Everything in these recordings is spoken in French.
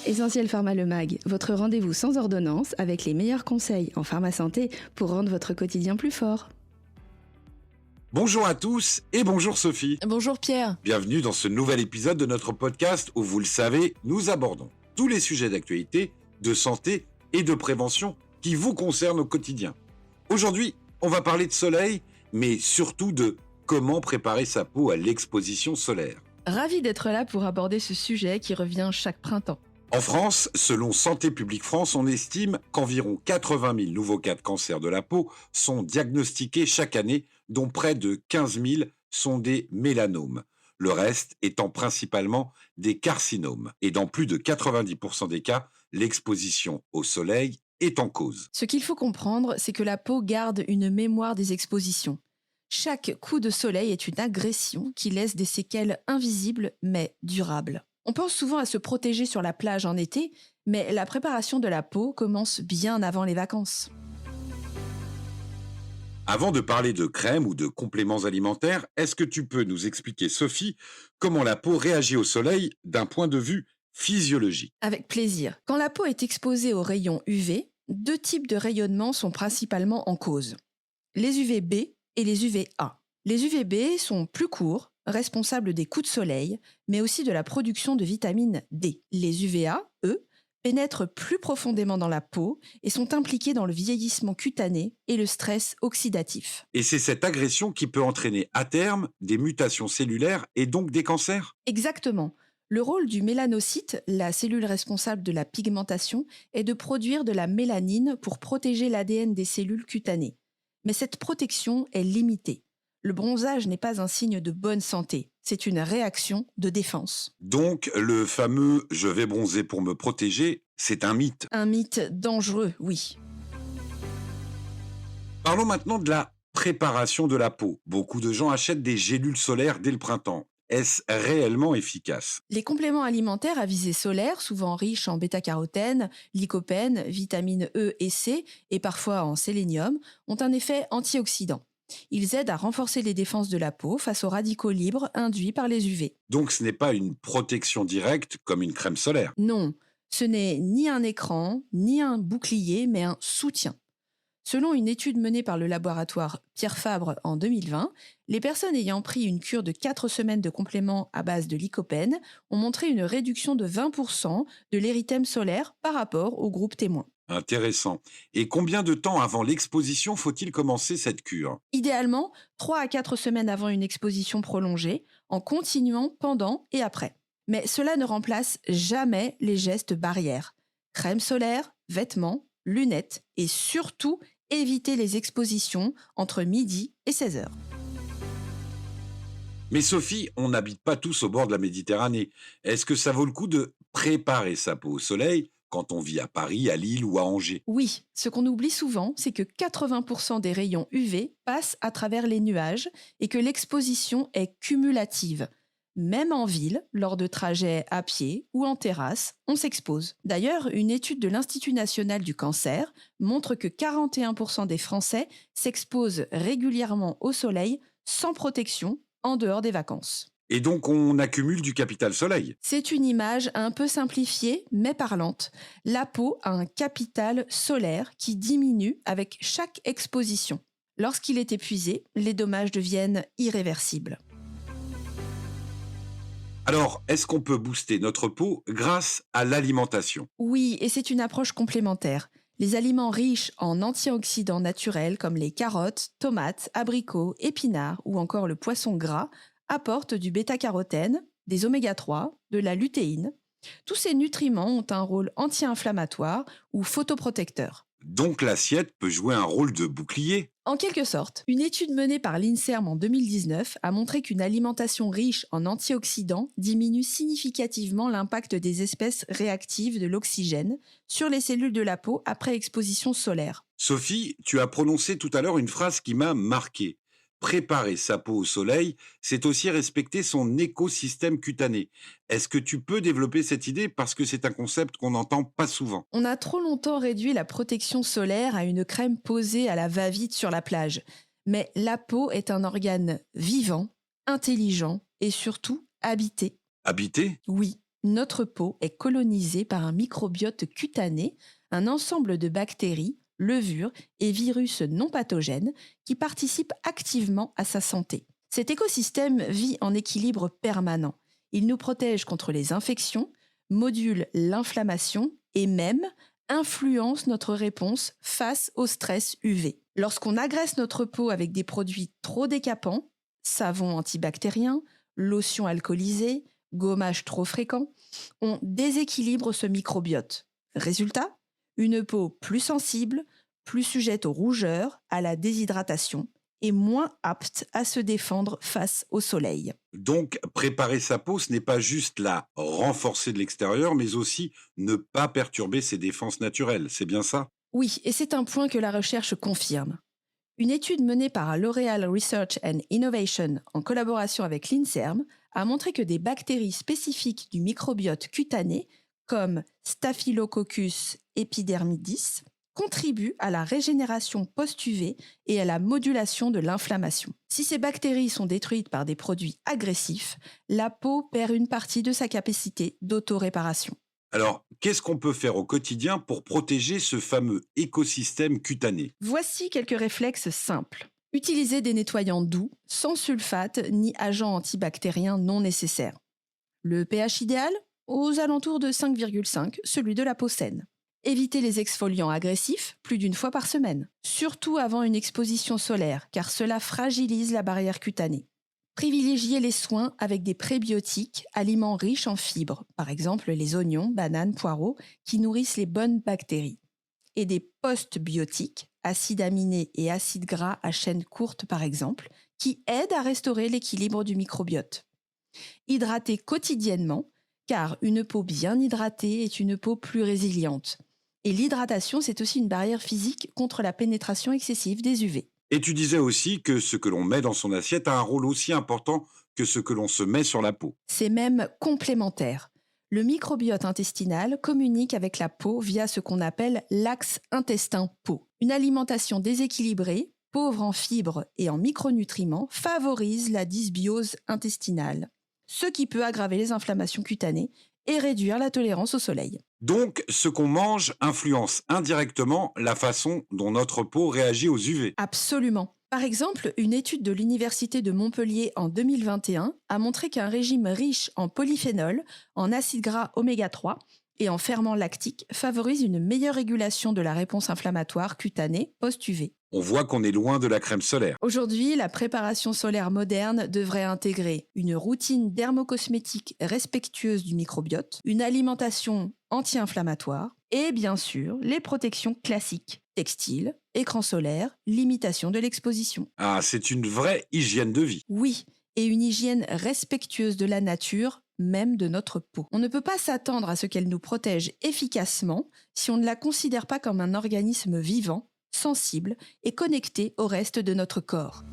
Essentiel Pharma Le Mag, votre rendez-vous sans ordonnance avec les meilleurs conseils en pharma santé pour rendre votre quotidien plus fort. Bonjour à tous et bonjour Sophie. Bonjour Pierre. Bienvenue dans ce nouvel épisode de notre podcast où, vous le savez, nous abordons tous les sujets d'actualité, de santé et de prévention qui vous concernent au quotidien. Aujourd'hui, on va parler de soleil, mais surtout de comment préparer sa peau à l'exposition solaire. Ravi d'être là pour aborder ce sujet qui revient chaque printemps. En France, selon Santé publique France, on estime qu'environ 80 000 nouveaux cas de cancer de la peau sont diagnostiqués chaque année, dont près de 15 000 sont des mélanomes. Le reste étant principalement des carcinomes. Et dans plus de 90% des cas, l'exposition au soleil est en cause. Ce qu'il faut comprendre, c'est que la peau garde une mémoire des expositions. Chaque coup de soleil est une agression qui laisse des séquelles invisibles mais durables. On pense souvent à se protéger sur la plage en été, mais la préparation de la peau commence bien avant les vacances. Avant de parler de crème ou de compléments alimentaires, est-ce que tu peux nous expliquer, Sophie, comment la peau réagit au soleil d'un point de vue physiologique ? Avec plaisir. Quand la peau est exposée aux rayons UV, deux types de rayonnements sont principalement en cause. Les UVB et les UVA. Les UVB sont plus courts, responsables des coups de soleil, mais aussi de la production de vitamine D. Les UVA, eux, pénètrent plus profondément dans la peau et sont impliqués dans le vieillissement cutané et le stress oxydatif. Et c'est cette agression qui peut entraîner à terme des mutations cellulaires et donc des cancers ? Exactement. Le rôle du mélanocyte, la cellule responsable de la pigmentation, est de produire de la mélanine pour protéger l'ADN des cellules cutanées. Mais cette protection est limitée. Le bronzage n'est pas un signe de bonne santé, c'est une réaction de défense. Donc, le fameux « je vais bronzer pour me protéger », c'est un mythe. Un mythe dangereux, oui. Parlons maintenant de la préparation de la peau. Beaucoup de gens achètent des gélules solaires dès le printemps. Est-ce réellement efficace ? Les compléments alimentaires à visée solaire, souvent riches en bêta-carotène, lycopène, vitamines E et C et parfois en sélénium, ont un effet antioxydant. Ils aident à renforcer les défenses de la peau face aux radicaux libres induits par les UV. Donc ce n'est pas une protection directe comme une crème solaire. Non, ce n'est ni un écran, ni un bouclier, mais un soutien. Selon une étude menée par le laboratoire Pierre Fabre en 2020, les personnes ayant pris une cure de 4 semaines de compléments à base de lycopène ont montré une réduction de 20% de l'érythème solaire par rapport au groupe témoin. Intéressant. Et combien de temps avant l'exposition faut-il commencer cette cure ? Idéalement, 3 à 4 semaines avant une exposition prolongée, en continuant pendant et après. Mais cela ne remplace jamais les gestes barrières. Crème solaire, vêtements, lunettes et surtout éviter les expositions entre midi et 16 heures. Mais Sophie, on n'habite pas tous au bord de la Méditerranée. Est-ce que ça vaut le coup de préparer sa peau au soleil quand on vit à Paris, à Lille ou à Angers ? Oui, ce qu'on oublie souvent, c'est que 80% des rayons UV passent à travers les nuages et que l'exposition est cumulative. Même en ville, lors de trajets à pied ou en terrasse, on s'expose. D'ailleurs, une étude de l'Institut national du cancer montre que 41% des Français s'exposent régulièrement au soleil sans protection en dehors des vacances. Et donc on accumule du capital soleil. C'est une image un peu simplifiée, mais parlante. La peau a un capital solaire qui diminue avec chaque exposition. Lorsqu'il est épuisé, les dommages deviennent irréversibles. Alors, est-ce qu'on peut booster notre peau grâce à l'alimentation ? Oui, et c'est une approche complémentaire. Les aliments riches en antioxydants naturels comme les carottes, tomates, abricots, épinards ou encore le poisson gras apportent du bêta-carotène, des oméga-3, de la lutéine. Tous ces nutriments ont un rôle anti-inflammatoire ou photoprotecteur. Donc l'assiette peut jouer un rôle de bouclier ? En quelque sorte, une étude menée par l'INSERM en 2019 a montré qu'une alimentation riche en antioxydants diminue significativement l'impact des espèces réactives de l'oxygène sur les cellules de la peau après exposition solaire. Sophie, tu as prononcé tout à l'heure une phrase qui m'a marqué. Préparer sa peau au soleil, c'est aussi respecter son écosystème cutané. Est-ce que tu peux développer cette idée parce que c'est un concept qu'on n'entend pas souvent ? On a trop longtemps réduit la protection solaire à une crème posée à la va-vite sur la plage. Mais la peau est un organe vivant, intelligent et surtout habité. Habité ? Oui, notre peau est colonisée par un microbiote cutané, un ensemble de bactéries, levures et virus non pathogènes qui participent activement à sa santé. Cet écosystème vit en équilibre permanent. Il nous protège contre les infections, module l'inflammation et même influence notre réponse face au stress UV. Lorsqu'on agresse notre peau avec des produits trop décapants, savon antibactérien, lotion alcoolisée, gommage trop fréquent, on déséquilibre ce microbiote. Résultat, une peau plus sensible, plus sujette aux rougeurs, à la déshydratation et moins apte à se défendre face au soleil. Donc, préparer sa peau, ce n'est pas juste la renforcer de l'extérieur, mais aussi ne pas perturber ses défenses naturelles. C'est bien ça? Oui, et c'est un point que la recherche confirme. Une étude menée par L'Oréal Research and Innovation en collaboration avec l'INSERM a montré que des bactéries spécifiques du microbiote cutané, comme Staphylococcus epidermidis, contribuent à la régénération post-UV et à la modulation de l'inflammation. Si ces bactéries sont détruites par des produits agressifs, la peau perd une partie de sa capacité d'autoréparation. Alors, qu'est-ce qu'on peut faire au quotidien pour protéger ce fameux écosystème cutané? Voici quelques réflexes simples. Utilisez des nettoyants doux, sans sulfate ni agents antibactériens non nécessaires. Le pH idéal, aux alentours de 5,5, celui de la peau saine. Évitez les exfoliants agressifs plus d'une fois par semaine, surtout avant une exposition solaire, car cela fragilise la barrière cutanée. Privilégiez les soins avec des prébiotiques, aliments riches en fibres, par exemple les oignons, bananes, poireaux, qui nourrissent les bonnes bactéries. Et des postbiotiques, acides aminés et acides gras à chaîne courte par exemple, qui aident à restaurer l'équilibre du microbiote. Hydratez quotidiennement, car une peau bien hydratée est une peau plus résiliente. Et l'hydratation, c'est aussi une barrière physique contre la pénétration excessive des UV. Et tu disais aussi que ce que l'on met dans son assiette a un rôle aussi important que ce que l'on se met sur la peau. C'est même complémentaire. Le microbiote intestinal communique avec la peau via ce qu'on appelle l'axe intestin-peau. Une alimentation déséquilibrée, pauvre en fibres et en micronutriments, favorise la dysbiose intestinale, ce qui peut aggraver les inflammations cutanées et réduire la tolérance au soleil. Donc, ce qu'on mange influence indirectement la façon dont notre peau réagit aux UV. Absolument. Par exemple, une étude de l'Université de Montpellier en 2021 a montré qu'un régime riche en polyphénol, en acides gras oméga 3 et en ferments lactiques favorise une meilleure régulation de la réponse inflammatoire cutanée post-UV. On voit qu'on est loin de la crème solaire. Aujourd'hui, la préparation solaire moderne devrait intégrer une routine dermocosmétique respectueuse du microbiote, une alimentation anti-inflammatoire et bien sûr les protections classiques, textiles, écran solaire, limitation de l'exposition. Ah, c'est une vraie hygiène de vie. Oui, et une hygiène respectueuse de la nature, même de notre peau. On ne peut pas s'attendre à ce qu'elle nous protège efficacement si on ne la considère pas comme un organisme vivant, sensible et connecté au reste de notre corps.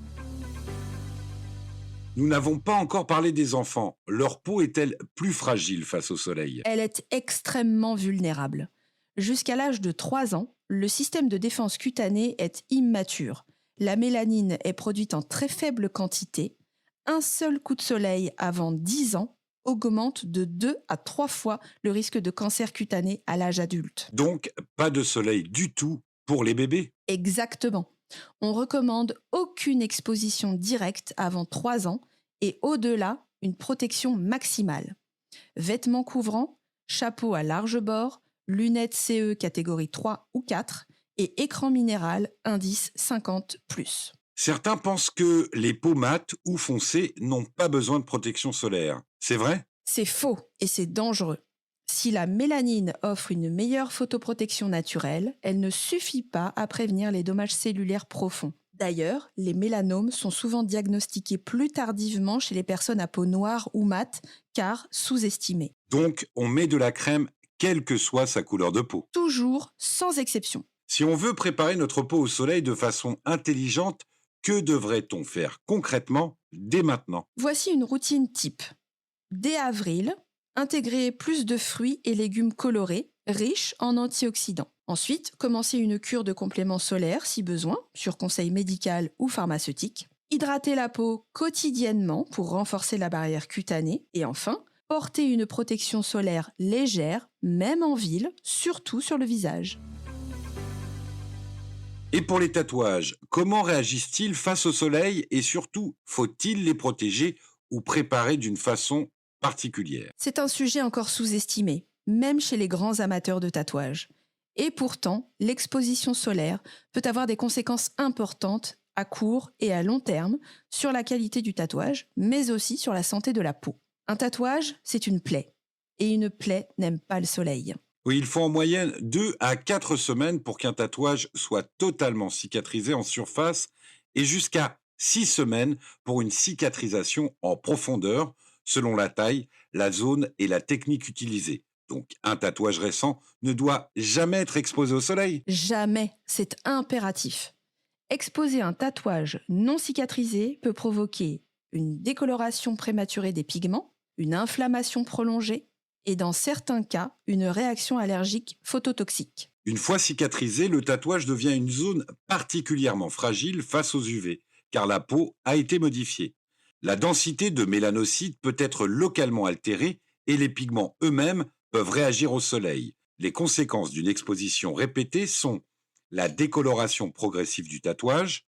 Nous n'avons pas encore parlé des enfants. Leur peau est-elle plus fragile face au soleil? Elle est extrêmement vulnérable. Jusqu'à l'âge de 3 ans, le système de défense cutanée est immature. La mélanine est produite en très faible quantité. Un seul coup de soleil avant 10 ans augmente de 2 à 3 fois le risque de cancer cutané à l'âge adulte. Donc, pas de soleil du tout pour les bébés. Exactement. On recommande aucune exposition directe avant 3 ans et au-delà, une protection maximale. Vêtements couvrants, chapeau à large bord, lunettes CE catégorie 3 ou 4 et écran minéral indice 50+. Certains pensent que les peaux mates ou foncées n'ont pas besoin de protection solaire. C'est vrai? C'est faux et c'est dangereux. Si la mélanine offre une meilleure photoprotection naturelle, elle ne suffit pas à prévenir les dommages cellulaires profonds. D'ailleurs, les mélanomes sont souvent diagnostiqués plus tardivement chez les personnes à peau noire ou mate, car sous-estimés. Donc, on met de la crème quelle que soit sa couleur de peau. Toujours sans exception. Si on veut préparer notre peau au soleil de façon intelligente, que devrait-on faire concrètement dès maintenant? Voici une routine type. Dès avril, intégrer plus de fruits et légumes colorés, riches en antioxydants. Ensuite, commencer une cure de compléments solaires si besoin, sur conseil médical ou pharmaceutique. Hydrater la peau quotidiennement pour renforcer la barrière cutanée. Et enfin, Portez une protection solaire légère, même en ville, surtout sur le visage. Et pour les tatouages, comment réagissent-ils face au soleil et surtout, faut-il les protéger ou préparer d'une façon particulière? C'est un sujet encore sous-estimé, même chez les grands amateurs de tatouage. Et pourtant, l'exposition solaire peut avoir des conséquences importantes à court et à long terme sur la qualité du tatouage, mais aussi sur la santé de la peau. Un tatouage, c'est une plaie. Et une plaie n'aime pas le soleil. Oui, il faut en moyenne 2 à 4 semaines pour qu'un tatouage soit totalement cicatrisé en surface et jusqu'à 6 semaines pour une cicatrisation en profondeur, selon la taille, la zone et la technique utilisée. Donc, un tatouage récent ne doit jamais être exposé au soleil. Jamais, c'est impératif. Exposer un tatouage non cicatrisé peut provoquer une décoloration prématurée des pigments, une inflammation prolongée et dans certains cas, une réaction allergique phototoxique. Une fois cicatrisé, le tatouage devient une zone particulièrement fragile face aux UV, car la peau a été modifiée. La densité de mélanocytes peut être localement altérée et les pigments eux-mêmes peuvent réagir au soleil. Les conséquences d'une exposition répétée sont la décoloration progressive du tatouage,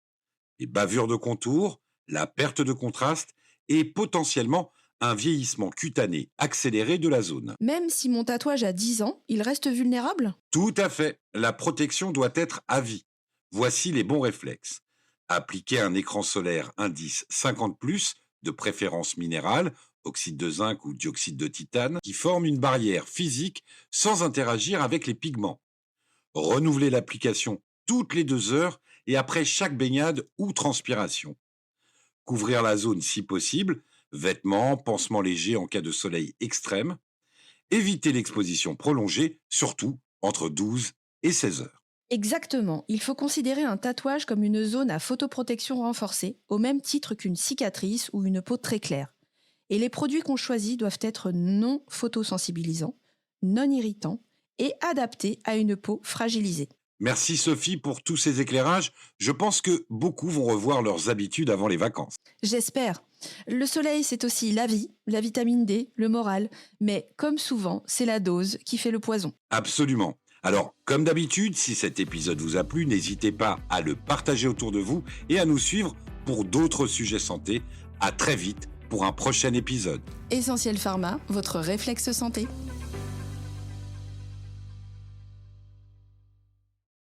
les bavures de contour, la perte de contraste et potentiellement un vieillissement cutané accéléré de la zone. Même si mon tatouage a 10 ans, il reste vulnérable ? Tout à fait. La protection doit être à vie. Voici les bons réflexes. Appliquer un écran solaire indice 50+, de préférence minérale, oxyde de zinc ou dioxyde de titane, qui forme une barrière physique sans interagir avec les pigments. Renouveler l'application toutes les 2 heures et après chaque baignade ou transpiration. Couvrir la zone si possible, vêtements, pansements légers en cas de soleil extrême. Éviter l'exposition prolongée, surtout entre 12 et 16 heures. Exactement, il faut considérer un tatouage comme une zone à photoprotection renforcée, au même titre qu'une cicatrice ou une peau très claire. Et les produits qu'on choisit doivent être non photosensibilisants, non irritants et adaptés à une peau fragilisée. Merci Sophie pour tous ces éclairages. Je pense que beaucoup vont revoir leurs habitudes avant les vacances. J'espère. Le soleil, c'est aussi la vie, la vitamine D, le moral, mais comme souvent, c'est la dose qui fait le poison. Absolument. Alors, comme d'habitude, si cet épisode vous a plu, n'hésitez pas à le partager autour de vous et à nous suivre pour d'autres sujets santé. À très vite pour un prochain épisode. Essentiel Pharma, votre réflexe santé.